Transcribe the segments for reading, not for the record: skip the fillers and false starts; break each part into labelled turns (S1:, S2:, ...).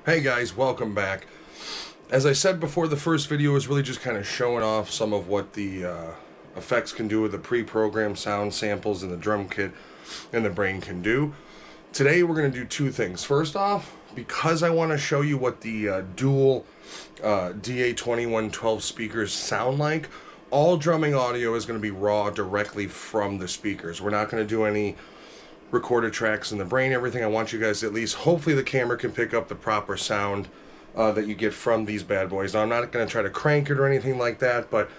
S1: Hey guys, welcome back. As I said before, the first video was really just kind of showing off some of what the effects can do with the pre-programmed sound samples and the drum kit and the brain can do. Today we're going to do two things. First off, because I want to show you what the dual DA2112 speakers sound like, all drumming audio is going to be raw directly from the speakers. We're not going to do any recorded tracks in the brain, everything. I want you guys to at least, hopefully the camera can pick up the proper sound that you get from these bad boys. Now, I'm not going to try to crank it or anything like that, but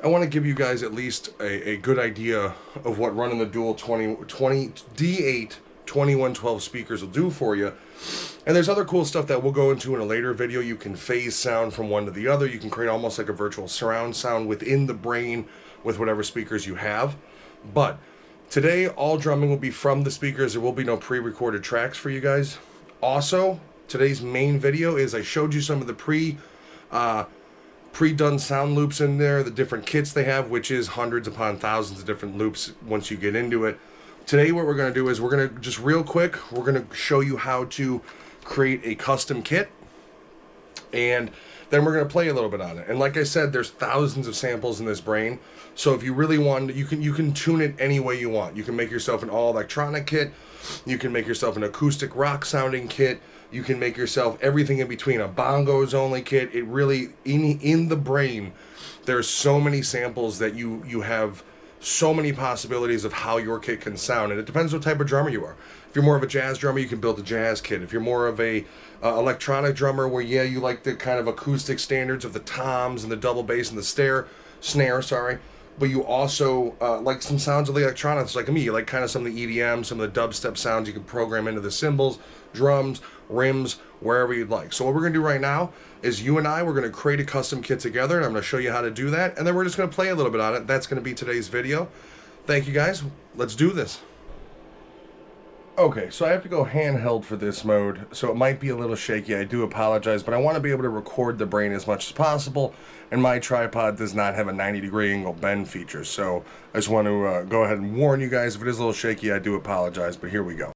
S1: I want to give you guys at least a good idea of what running the dual D8 2112 speakers will do for you. And there's other cool stuff that we'll go into in a later video. You can phase sound from one to the other. You can create almost like a virtual surround sound within the brain with whatever speakers you have. But today, all drumming will be from the speakers. There will be no pre-recorded tracks for you guys. Also, today's main video is I showed you some of the pre-done sound loops in there, the different kits they have, which is hundreds upon thousands of different loops once you get into it. Today, what we're going to do is we're going to just real quick, we're going to show you how to create a custom kit, and then we're going to play a little bit on it. And like I said, there's thousands of samples in this brain. So if you really want, you can tune it any way you want. You can make yourself an all electronic kit. You can make yourself an acoustic rock sounding kit. You can make yourself everything in between, a bongos only kit. It really, in the brain, there's so many samples that you have so many possibilities of how your kit can sound. And it depends what type of drummer you are. If you're more of a jazz drummer, you can build a jazz kit. If you're more of a electronic drummer where, yeah, you like the kind of acoustic standards of the toms and the double bass and the snare, but you also like some sounds of the electronics, like me. You like kind of some of the EDM, some of the dubstep sounds you can program into the cymbals, drums, rims, wherever you'd like. So what we're going to do right now is you and I, we're going to create a custom kit together, and I'm going to show you how to do that, and then we're just going to play a little bit on it. That's going to be today's video. Thank you guys. Let's do this. Okay, so I have to go handheld for this mode, so it might be a little shaky. I do apologize, but I want to be able to record the brain as much as possible, and my tripod does not have a 90-degree angle bend feature, so I just want to go ahead and warn you guys, if it is a little shaky, I do apologize, but here we go.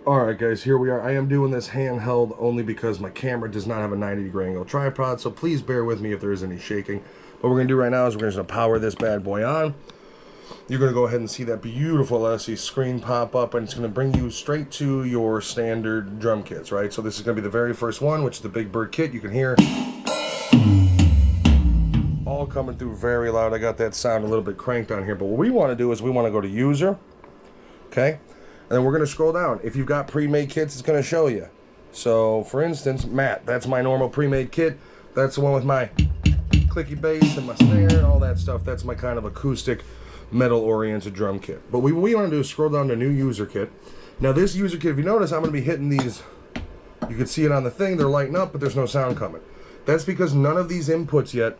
S1: Alright guys, here we are. I am doing this handheld only because my camera does not have a 90-degree angle tripod, so please bear with me if there is any shaking. What we're going to do right now is we're just going to power this bad boy on. You're going to go ahead and see that beautiful Alesis screen pop up, and it's going to bring you straight to your standard drum kits, right? So this is going to be the very first one, which is the Big Bird kit. You can hear all coming through very loud. I got that sound a little bit cranked on here, but what we want to do is we want to go to user, okay? And then we're going to scroll down. If you've got pre-made kits, it's going to show you. So, for instance, Matt, that's my normal pre-made kit. That's the one with my clicky bass and my snare and all that stuff. That's my kind of acoustic metal-oriented drum kit. But what we want to do is scroll down to new user kit. Now this user kit, if you notice, I'm going to be hitting these. You can see it on the thing. They're lighting up, but there's no sound coming. That's because none of these inputs yet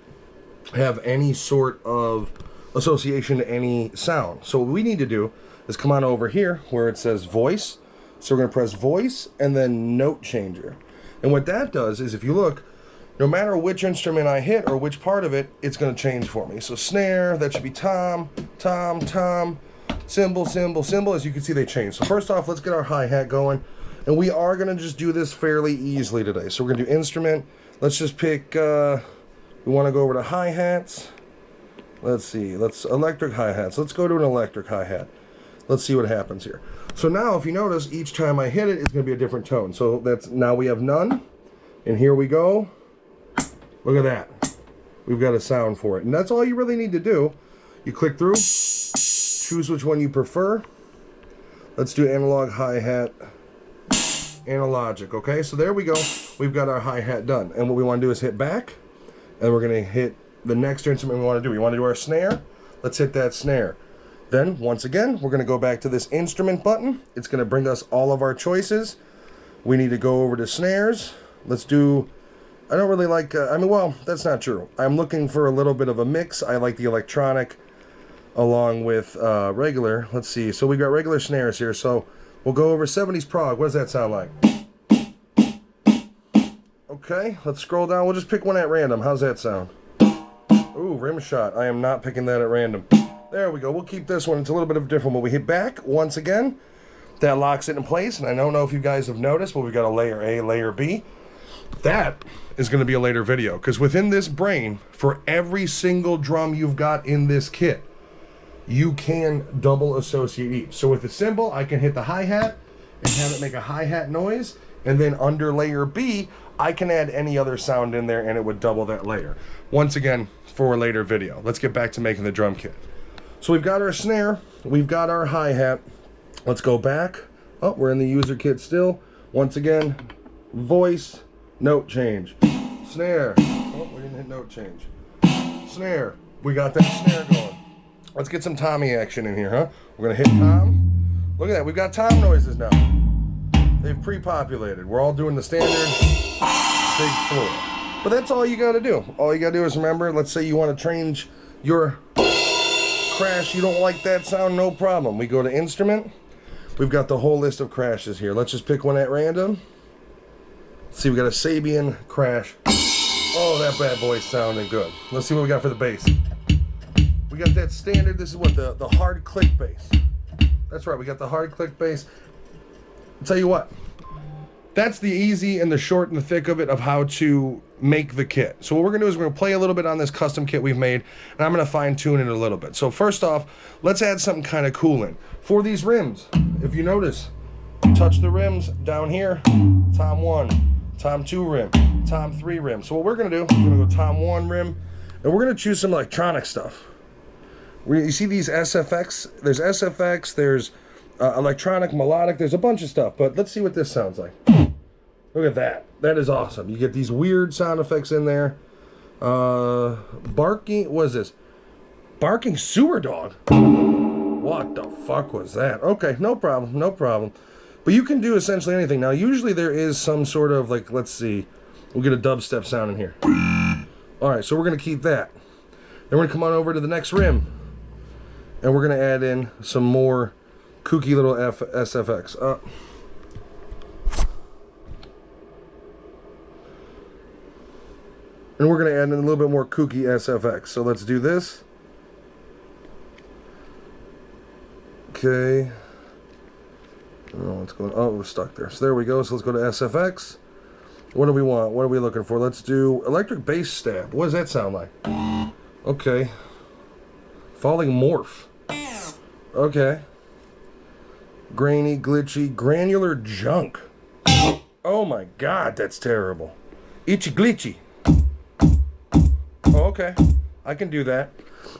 S1: have any sort of association to any sound. So what we need to do is come on over here where it says voice. So we're going to press voice and then note changer. And what that does is, if you look, no matter which instrument I hit or which part of it, it's going to change for me. So snare, that should be tom, tom, tom, cymbal, cymbal, cymbal. As you can see, they change. So first off, let's get our hi-hat going. And we are going to just do this fairly easily today. So we're going to do instrument. Let's just pick, we want to go over to hi-hats. Let's see, let's electric hi-hats. Let's go to an electric hi-hat. Let's see what happens here. So now, if you notice, each time I hit it, it's going to be a different tone. So that's, now we have none. And here we go. Look at that. We've got a sound for it. And that's all you really need to do. You click through, choose which one you prefer. Let's do analog hi-hat, analogic, okay? So there we go. We've got our hi-hat done. And what we want to do is hit back, and we're going to hit the next instrument we want to do. We want to do our snare. Let's hit that snare. Then, once again, we're going to go back to this instrument button. It's going to bring us all of our choices. We need to go over to snares. Let's do... I don't really like, well, that's not true. I'm looking for a little bit of a mix. I like the electronic along with regular. Let's see. So we got regular snares here. So we'll go over 70s prog. What does that sound like? Okay, let's scroll down. We'll just pick one at random. How's that sound? Ooh, rim shot. I am not picking that at random. There we go. We'll keep this one. It's a little bit of a different one. We hit back once again. That locks it in place, and I don't know if you guys have noticed, but we've got a layer A, layer B. That is going to be a later video, because within this brain, for every single drum you've got in this kit, you can double associate each. So with the cymbal, I can hit the hi-hat and have it make a hi-hat noise, and then under layer B, I can add any other sound in there and it would double that layer. Once again, for a later video. Let's get back to making the drum kit. So we've got our snare, we've got our hi-hat. Let's go back. Oh, we're in the user kit still. Once again, voice, note change. Snare. Oh, we didn't hit note change. Snare. We got that snare going. Let's get some Tommy action in here, huh? We're gonna hit tom. Look at that, we've got tom noises now. They've pre-populated. We're all doing the standard big floor. But that's all you gotta do. All you gotta do is remember, let's say you wanna change your crash, you don't like that sound, no problem. We go to instrument. We've got the whole list of crashes here. Let's just pick one at random. Let's see, we got a Sabian crash. Oh, that bad boy's sounding good. Let's see what we got for the bass. We got that standard, this is what, the hard click bass. That's right, we got the hard click bass. I'll tell you what, that's the easy and the short and the thick of it of how to make the kit. So what we're gonna do is we're gonna play a little bit on this custom kit we've made, and I'm gonna fine tune it a little bit. So first off, let's add something kind of cool in. For these rims, if you notice, touch the rims down here, tom 1, tom 2 rim, tom 3 rim. So what we're gonna do, we're gonna go tom 1 rim, and we're gonna choose some electronic stuff. You see these SFX, there's SFX, there's electronic, melodic, there's a bunch of stuff, but let's see what this sounds like. Look at that. That is awesome. You get these weird sound effects in there. Barking, what is this? Barking sewer dog. What the fuck was that? Okay, no problem, no problem. But you can do essentially anything. Now, usually there is some sort of, like, let's see. We'll get a dubstep sound in here. All right, so we're going to keep that. Then we're going to come on over to the next rim. And we're going to add in some more kooky little SFX. And we're going to add in a little bit more kooky SFX. So let's do this. Okay. Oh, what's going on? Oh, we're stuck there. So there we go. So let's go to SFX. What do we want? What are we looking for? Let's do electric bass stab. What does that sound like? Okay. Falling morph. Okay. Grainy, glitchy, granular junk. Oh my god, that's terrible. Itchy glitchy. Oh, okay. I can do that.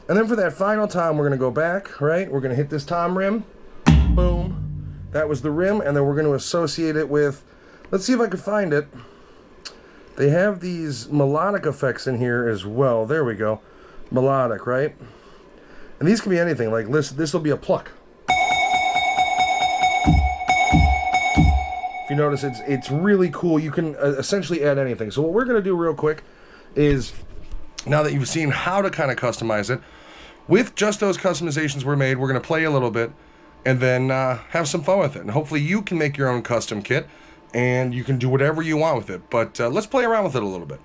S1: And then for that final tom, we're going to go back, right? We're going to hit this tom rim. Boom. That was the rim, and then we're going to associate it with, let's see if I can find it. They have these melodic effects in here as well. There we go. Melodic, right? And these can be anything, like this will be a pluck. If you notice, it's really cool. You can essentially add anything. So what we're going to do real quick is, now that you've seen how to kind of customize it, with just those customizations were made, we're going to play a little bit and then have some fun with it. And hopefully you can make your own custom kit and you can do whatever you want with it. But let's play around with it a little bit.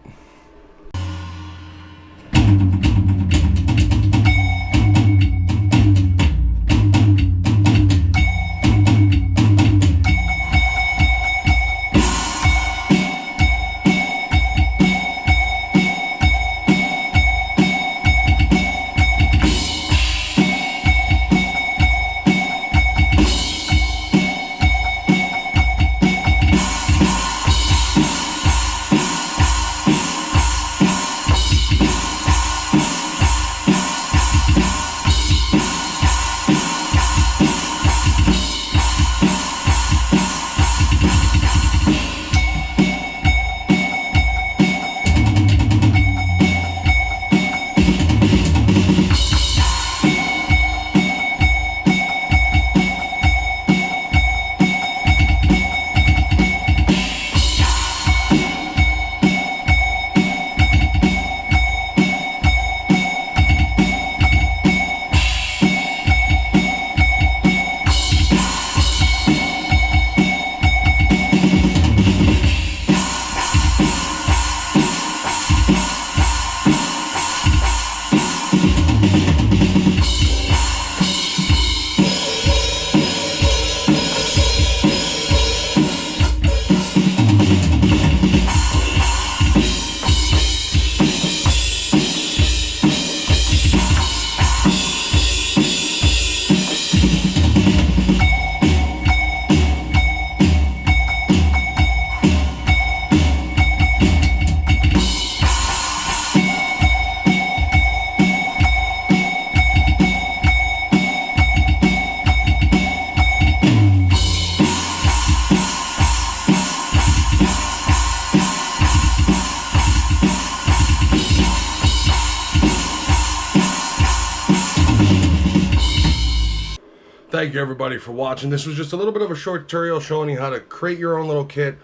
S1: Thank you everybody for watching. This was just a little bit of a short tutorial showing you how to create your own little kit.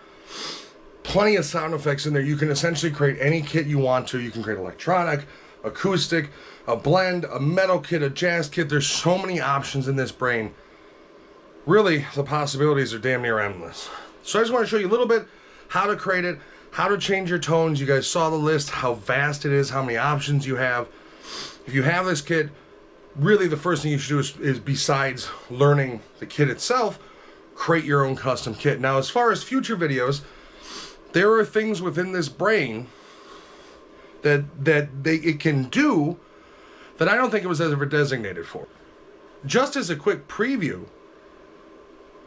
S1: Plenty of sound effects in there. You can essentially create any kit you want to. You can create electronic, acoustic, a blend, a metal kit, a jazz kit. There's so many options in this brain. Really, the possibilities are damn near endless. So I just want to show you a little bit how to create it, how to change your tones. You guys saw the list, how vast it is, how many options you have. If you have this kit, really the first thing you should do is besides learning the kit itself, create your own custom kit. Now, as far as future videos, there are things within this brain that it can do that I don't think it was ever designated for. Just as a quick preview,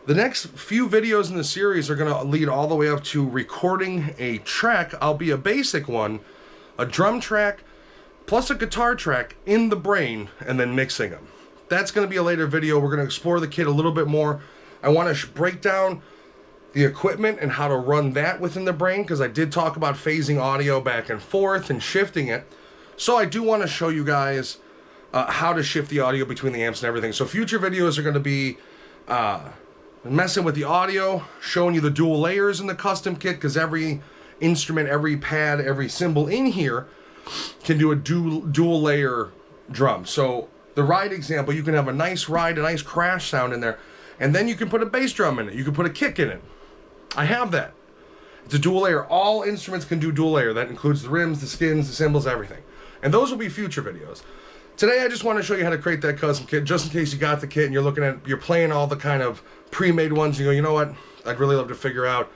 S1: the next few videos in the series are going to lead all the way up to recording a track, albeit a basic one, a drum track, plus a guitar track in the brain, and then mixing them. That's going to be a later video. We're going to explore the kit a little bit more. I want to break down the equipment and how to run that within the brain, because I did talk about phasing audio back and forth and shifting it. So I do want to show you guys how to shift the audio between the amps and everything. So future videos are going to be messing with the audio, showing you the dual layers in the custom kit, because every instrument, every pad, every cymbal in here can do a dual layer drum. So the ride example, you can have a nice ride, a nice crash sound in there, and then you can put a bass drum in it. You can put a kick in it. I have that. It's a dual layer. All instruments can do dual layer. That includes the rims, the skins, the cymbals, everything. And those will be future videos. Today I just want to show you how to create that custom kit, just in case you got the kit and you're playing all the kind of pre-made ones. You go, you know what? I'd really love to figure out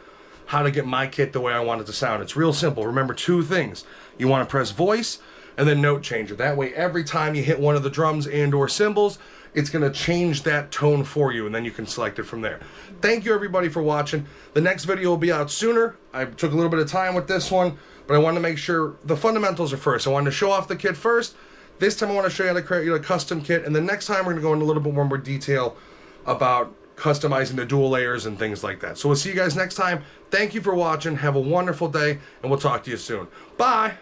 S1: how to get my kit the way I want it to sound. It's real simple. Remember two things. You want to press voice and then note changer. That way every time you hit one of the drums and or cymbals, it's going to change that tone for you, and then you can select it from there. Thank you everybody for watching. The next video will be out sooner. I took a little bit of time with this one, but I wanted to make sure the fundamentals are first. I wanted to show off the kit first. This time I want to show you how to create a custom kit, and the next time we're going to go into a little bit more detail about customizing the dual layers and things like that. So we'll see you guys next time. Thank you for watching. Have a wonderful day, and we'll talk to you soon. Bye!